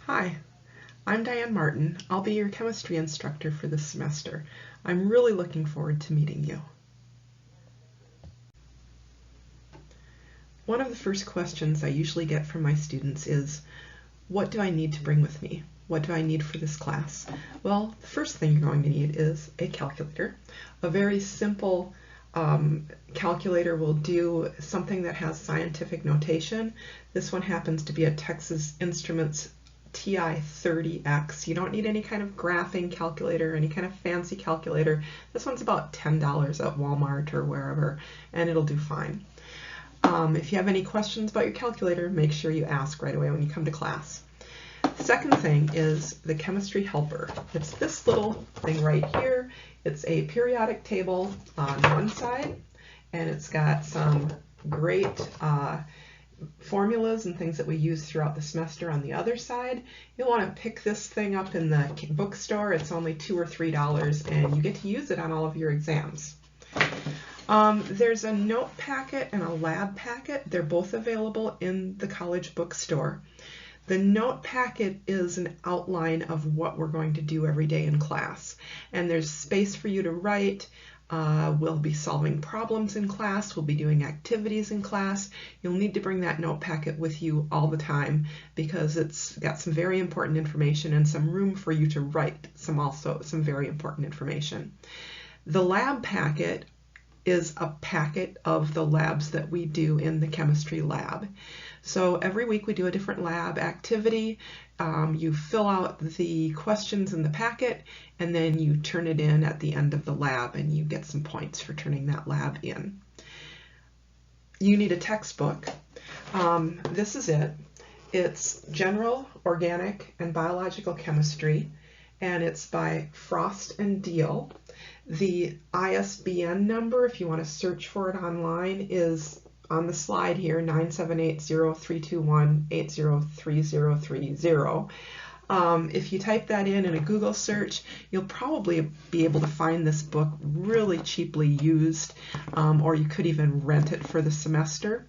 Hi, I'm Diane Martin. I'll be your chemistry instructor for this semester. I'm really looking forward to meeting you. One of the first questions I usually get from my students is, what do I need to bring with me? What do I need for this class? Well, the first thing you're going to need is a calculator. A very simple calculator will do something that has scientific notation. This one happens to be a Texas Instruments TI-30X. You don't need any kind of graphing calculator, any kind of fancy calculator. This one's about $10 at Walmart or wherever, and it'll do fine. If you have any questions about your calculator, make sure you ask right away when you come to class. The second thing is the chemistry helper. It's this little thing right here. It's a periodic table on one side, and it's got some great formulas and things that we use throughout the semester on the other side. You'll want to pick this thing up in the bookstore. It's only $2 or $3, and you get to use it on all of your exams. There's a note packet and a lab packet. They're both available in the college bookstore. The note packet is an outline of what we're going to do every day in class, and there's space for you to write. We'll be solving problems in class. We'll be doing activities in class. You'll need to bring that note packet with you all the time because it's got some very important information and some room for you to write some very important information. The lab packet is a packet of the labs that we do in the chemistry lab. So every week we do a different lab activity. You fill out the questions in the packet, and then you turn it in at the end of the lab, and you get some points for turning that lab in. You need a textbook. This is it. It's General Organic and Biological Chemistry, and it's by Frost and Deal. The ISBN number, if you want to search for it online, is on the slide here, 9780321803030. If you type that in a Google search, you'll probably be able to find this book really cheaply used, or you could even rent it for the semester.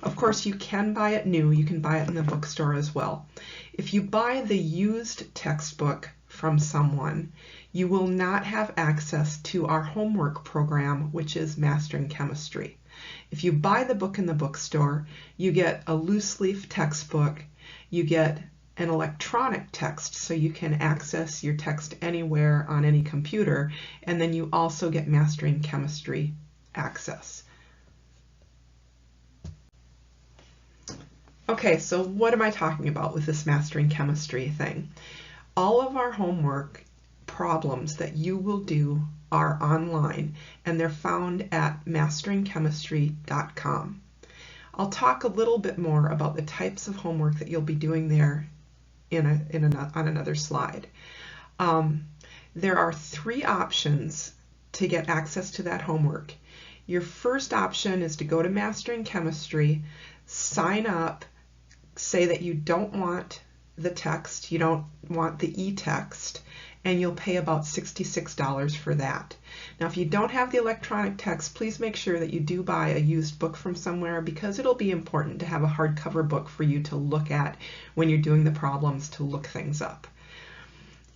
Of course, you can buy it new. You can buy it in the bookstore as well. If you buy the used textbook from someone, you will not have access to our homework program, which is Mastering Chemistry. If you buy the book in the bookstore, you get a loose leaf textbook, you get an electronic text so you can access your text anywhere on any computer, and then you also get Mastering Chemistry access. Okay, so what am I talking about with this Mastering Chemistry thing? All of our homework problems that you will do are online, and they're found at masteringchemistry.com. I'll talk a little bit more about the types of homework that you'll be doing there on another slide. There are 3 options to get access to that homework. Your first option is to go to Mastering Chemistry, sign up, say that you don't want the text, you don't want the e-text, and you'll pay about $66 for that. Now, if you don't have the electronic text, please make sure that you do buy a used book from somewhere, because it'll be important to have a hardcover book for you to look at when you're doing the problems, to look things up.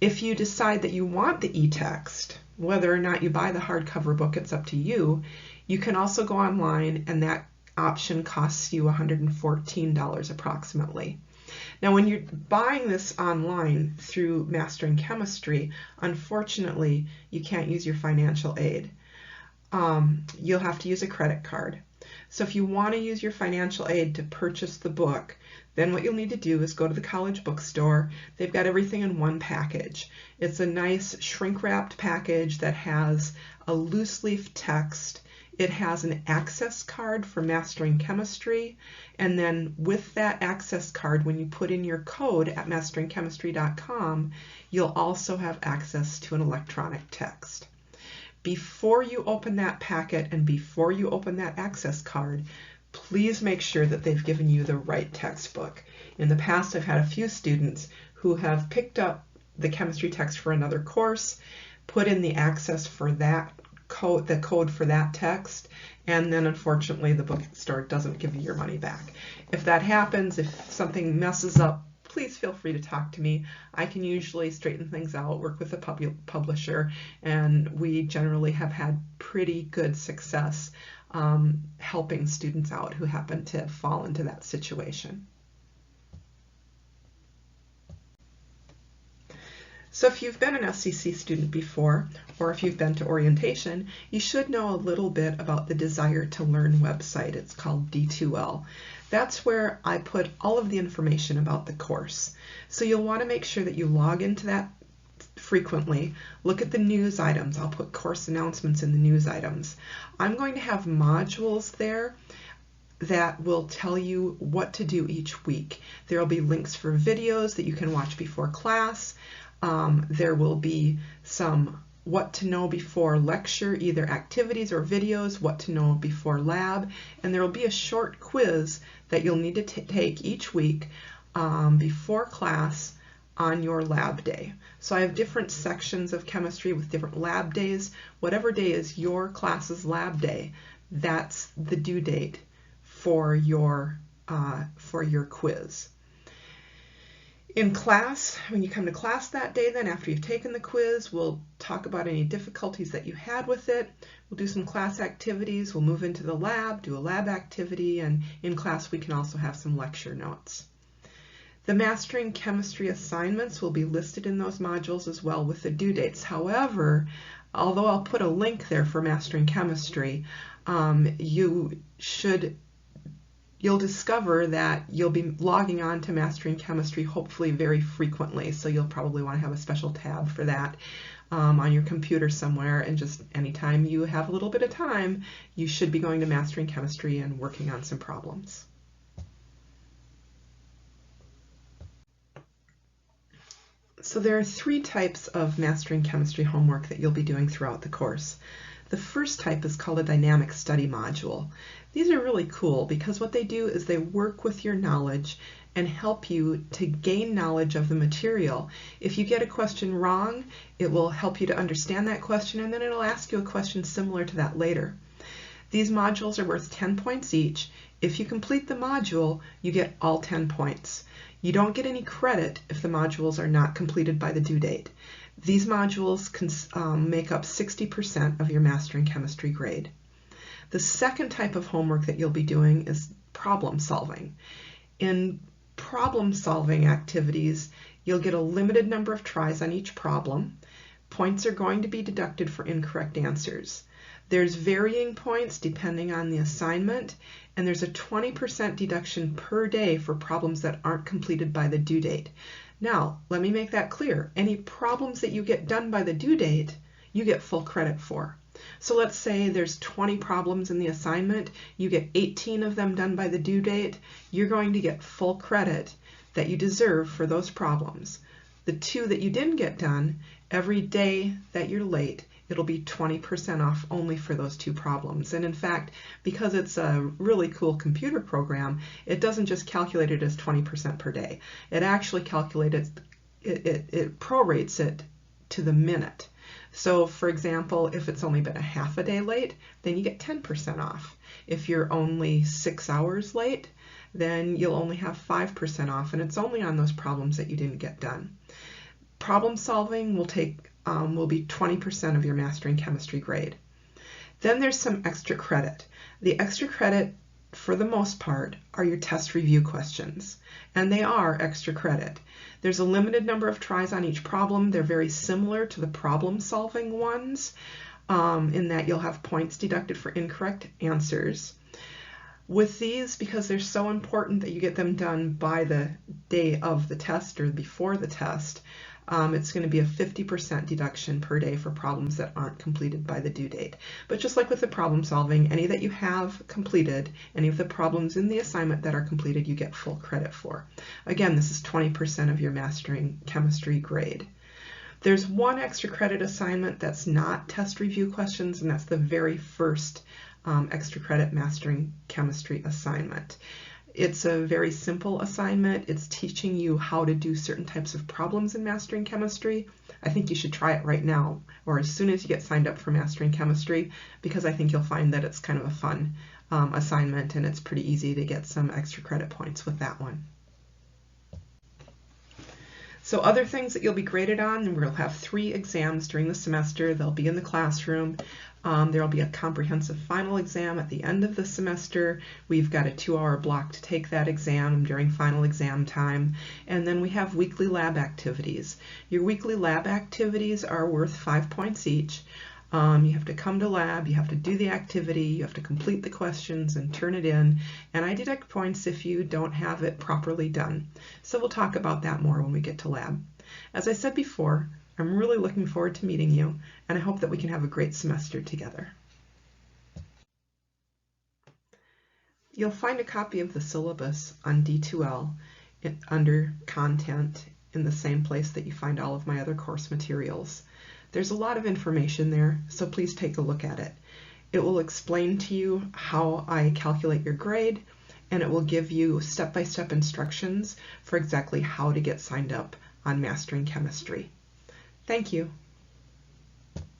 If you decide that you want the e-text, whether or not you buy the hardcover book, it's up to you. You can also go online, and that option costs you $114 approximately. Now, when you're buying this online through Mastering Chemistry, unfortunately, you can't use your financial aid. You'll have to use a credit card. So if you want to use your financial aid to purchase the book, then what you'll need to do is go to the college bookstore. They've got everything in one package. It's a nice shrink-wrapped package that has a loose leaf text. It has an access card for Mastering Chemistry, and then with that access card, when you put in your code at masteringchemistry.com, you'll also have access to an electronic text. Before you open that packet and before you open that access card, please make sure that they've given you the right textbook. In the past, I've had a few students who have picked up the chemistry text for another course, put in the access for that the code for that text, and then unfortunately the bookstore doesn't give you your money back. If that happens, if something messes up, please feel free to talk to me. I can usually straighten things out, work with a publisher, and we generally have had pretty good success helping students out who happen to fall into that situation. So if you've been an SCC student before, or if you've been to orientation, you should know a little bit about the Desire to Learn website. It's called D2L. That's where I put all of the information about the course. So you'll want to make sure that you log into that frequently. Look at the news items. I'll put course announcements in the news items. I'm going to have modules there that will tell you what to do each week. There will be links for videos that you can watch before class. There will be some what to know before lecture, either activities or videos, what to know before lab, and there will be a short quiz that you'll need to take each week before class on your lab day. So I have different sections of chemistry with different lab days. Whatever day is your class's lab day, that's the due date for your quiz. In class, when you come to class that day, then after you've taken the quiz, we'll talk about any difficulties that you had with it. We'll do some class activities. We'll move into the lab, do a lab activity, and in class we can also have some lecture notes. The Mastering Chemistry assignments will be listed in those modules as well with the due dates. However, although I'll put a link there for Mastering Chemistry, you'll discover that you'll be logging on to Mastering Chemistry hopefully very frequently, so you'll probably want to have a special tab for that on your computer somewhere, and just anytime you have a little bit of time, you should be going to Mastering Chemistry and working on some problems. So there are 3 types of Mastering Chemistry homework that you'll be doing throughout the course. The first type is called a dynamic study module. These are really cool because what they do is they work with your knowledge and help you to gain knowledge of the material. If you get a question wrong, it will help you to understand that question, and then it'll ask you a question similar to that later. These modules are worth 10 points each. If you complete the module, you get all 10 points. You don't get any credit if the modules are not completed by the due date. These modules can make up 60% of your Mastering Chemistry grade. The second type of homework that you'll be doing is problem solving. In problem solving activities, you'll get a limited number of tries on each problem. Points are going to be deducted for incorrect answers. There's varying points depending on the assignment, and there's a 20% deduction per day for problems that aren't completed by the due date. Now, let me make that clear. Any problems that you get done by the due date, you get full credit for. So let's say there's 20 problems in the assignment, you get 18 of them done by the due date, you're going to get full credit that you deserve for those problems. The 2 that you didn't get done, every day that you're late, it'll be 20% off only for those 2 problems. And in fact, because it's a really cool computer program, it doesn't just calculate it as 20% per day. It actually calculates it prorates it to the minute. So for example, if it's only been a half a day late, then you get 10% off. If you're only 6 hours late, then you'll only have 5% off, and it's only on those problems that you didn't get done. Problem solving will be 20% of your Mastering Chemistry grade. Then there's some extra credit. The extra credit, for the most part, are your test review questions, and they are extra credit. There's a limited number of tries on each problem. They're very similar to the problem solving ones in that you'll have points deducted for incorrect answers. With these, because they're so important that you get them done by the day of the test or before the test, it's going to be a 50% deduction per day for problems that aren't completed by the due date. But just like with the problem solving, any that you have completed, any of the problems in the assignment that are completed, you get full credit for. Again, this is 20% of your Mastering Chemistry grade. There's one extra credit assignment that's not test review questions, and that's the very first extra credit Mastering Chemistry assignment. It's a very simple assignment. It's teaching you how to do certain types of problems in Mastering Chemistry. I think you should try it right now, or as soon as you get signed up for Mastering Chemistry, because I think you'll find that it's kind of a fun assignment, and it's pretty easy to get some extra credit points with that one. So other things that you'll be graded on, and we'll have 3 exams during the semester. They'll be in the classroom. There'll be a comprehensive final exam at the end of the semester. We've got a 2-hour block to take that exam during final exam time. And then we have weekly lab activities. Your weekly lab activities are worth 5 points each. You have to come to lab, you have to do the activity, you have to complete the questions and turn it in, and I deduct points if you don't have it properly done. So we'll talk about that more when we get to lab. As I said before, I'm really looking forward to meeting you, and I hope that we can have a great semester together. You'll find a copy of the syllabus on D2L under Content in the same place that you find all of my other course materials. There's a lot of information there, so please take a look at it. It will explain to you how I calculate your grade, and it will give you step-by-step instructions for exactly how to get signed up on Mastering Chemistry. Thank you.